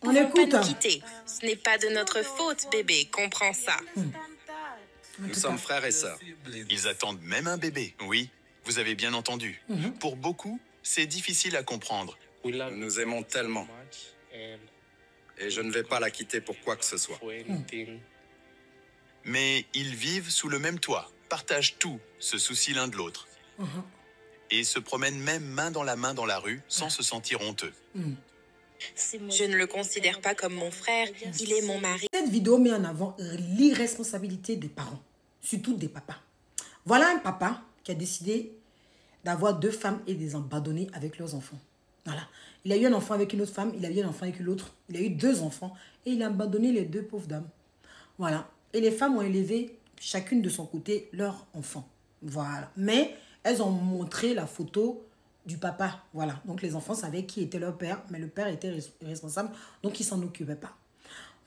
On pouvons pas écoute. nous quitter. Ce n'est pas de notre faute, bébé. Comprends ça. Nous sommes frères et sœurs. Ils attendent même un bébé. Oui, vous avez bien entendu. Pour beaucoup, c'est difficile à comprendre. Nous nous aimons tellement. Et je ne vais pas la quitter pour quoi que ce soit. Mais ils vivent sous le même toit, partagent tout, se soucient l'un de l'autre. Et se promènent même main dans la rue sans se sentir honteux. Je ne le considère pas comme mon frère. Il est mon mari. Cette vidéo met en avant l'irresponsabilité des parents, surtout des papas. Voilà un papa qui a décidé d'avoir 2 femmes et de les abandonner avec leurs enfants. Voilà. Il a eu un enfant avec une autre femme, il a eu un enfant avec l'autre. Il a eu 2 enfants et il a abandonné les 2 pauvres dames. Voilà. Et les femmes ont élevé chacune de son côté leur enfant. Voilà. Mais elles ont montré la photo du papa. Voilà. Donc les enfants savaient qui était leur père, mais le père était responsable, donc il s'en occupait pas.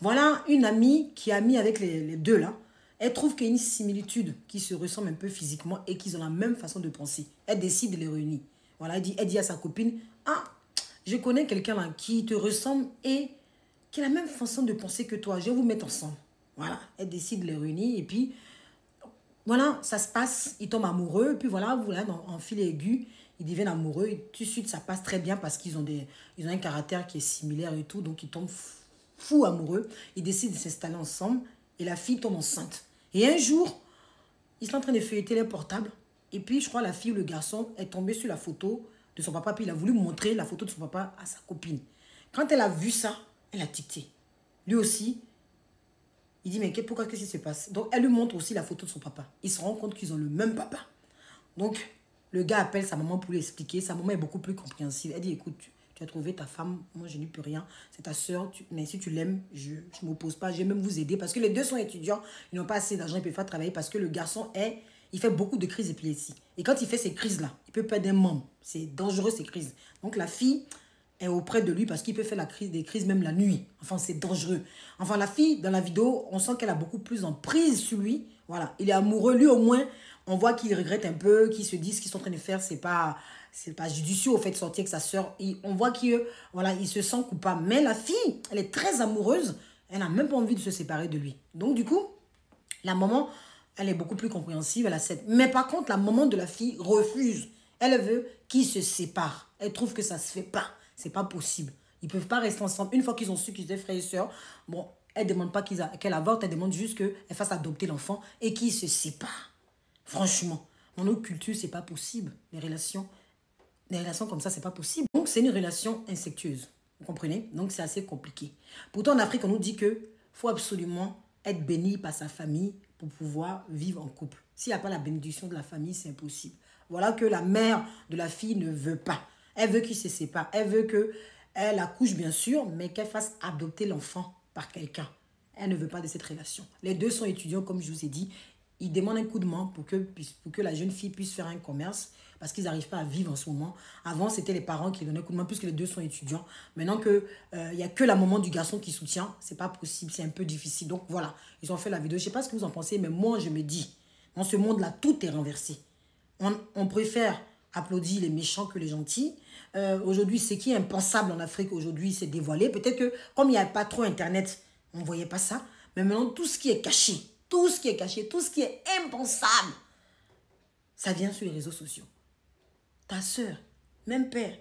Voilà une amie qui a mis avec les 2 là. Elle trouve qu'il y a une similitude qui se ressemble un peu physiquement et qu'ils ont la même façon de penser. Elle décide de les réunir. Voilà, elle dit à sa copine, ah, je connais quelqu'un là qui te ressemble et qui a la même façon de penser que toi. Je vais vous mettre ensemble. Voilà, elle décide de les réunir et puis, voilà, ça se passe. Ils tombent amoureux et puis voilà, en fil aigu, ils deviennent amoureux. Et tout de suite, ça passe très bien parce qu'ils ont un caractère qui est similaire et tout. Donc, ils tombent fous amoureux. Ils décident de s'installer ensemble et la fille tombe enceinte. Et un jour, ils sont en train de feuilleter les portables. Et puis, je crois, la fille ou le garçon est tombé sur la photo de son papa. Puis, il a voulu montrer la photo de son papa à sa copine. Quand elle a vu ça, elle a tiqué. Lui aussi, il dit, mais pourquoi qu'est-ce qui se passe? Donc, elle lui montre aussi la photo de son papa. Ils se rendent compte qu'ils ont le même papa. Donc, le gars appelle sa maman pour lui expliquer. Sa maman est beaucoup plus compréhensive. Elle dit, écoute, tu as trouvé ta femme, moi je n'y peux rien, c'est ta soeur, mais si tu l'aimes, je ne m'oppose pas, je vais même vous aider parce que les 2 sont étudiants, ils n'ont pas assez d'argent, ils ne peuvent pas travailler parce que le garçon il fait beaucoup de crises d'épilepsie. Et quand il fait ces crises-là, il peut perdre un membre, c'est dangereux ces crises. Donc la fille est auprès de lui parce qu'il peut faire des crises même la nuit, enfin c'est dangereux. Enfin la fille, dans la vidéo, on sent qu'elle a beaucoup plus emprise sur lui, voilà, il est amoureux, lui au moins, on voit qu'il regrette un peu, qu'il se dit ce qu'ils sont en train de faire, c'est pas judicieux au fait de sortir avec sa soeur. On voit qu'il voilà, il se sent coupable. Mais la fille, elle est très amoureuse. Elle n'a même pas envie de se séparer de lui. Donc du coup, la maman, elle est beaucoup plus compréhensive. Elle accepte. Mais par contre, la maman de la fille refuse. Elle veut qu'ils se séparent. Elle trouve que ça ne se fait pas. C'est pas possible. Ils ne peuvent pas rester ensemble. Une fois qu'ils ont su qu'ils étaient frères et sœurs, bon, elle ne demande pas qu'elle avorte. Elle demande juste qu'elle fasse adopter l'enfant et qu'ils se séparent. Franchement, dans nos cultures, c'est pas possible. Les relations comme ça, c'est pas possible. Donc, c'est une relation incestueuse. Vous comprenez? Donc, c'est assez compliqué. Pourtant, en Afrique, on nous dit que faut absolument être béni par sa famille pour pouvoir vivre en couple. S'il n'y a pas la bénédiction de la famille, c'est impossible. Voilà que la mère de la fille ne veut pas. Elle veut qu'ils se séparent. Elle veut qu'elle accouche, bien sûr, mais qu'elle fasse adopter l'enfant par quelqu'un. Elle ne veut pas de cette relation. Les 2 sont étudiants, comme je vous ai dit. Ils demandent un coup de main pour que la jeune fille puisse faire un commerce parce qu'ils n'arrivent pas à vivre en ce moment. Avant, c'était les parents qui donnaient un coup de main puisque les 2 sont étudiants. Maintenant qu'il n'y a que la maman du garçon qui soutient, c'est pas possible, c'est un peu difficile. Donc voilà, ils ont fait la vidéo. Je ne sais pas ce que vous en pensez, mais moi, je me dis, dans ce monde-là, tout est renversé. On préfère applaudir les méchants que les gentils. Aujourd'hui, ce qui est impensable en Afrique, aujourd'hui, c'est dévoilé. Peut-être que, comme il n'y a pas trop Internet, on ne voyait pas ça. Mais maintenant, tout ce qui est caché, tout ce qui est impensable, ça vient sur les réseaux sociaux. Ta soeur, même père,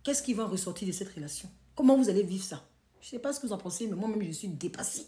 qu'est-ce qui va ressortir de cette relation? Comment vous allez vivre ça? Je ne sais pas ce que vous en pensez, mais moi-même, je suis dépassée.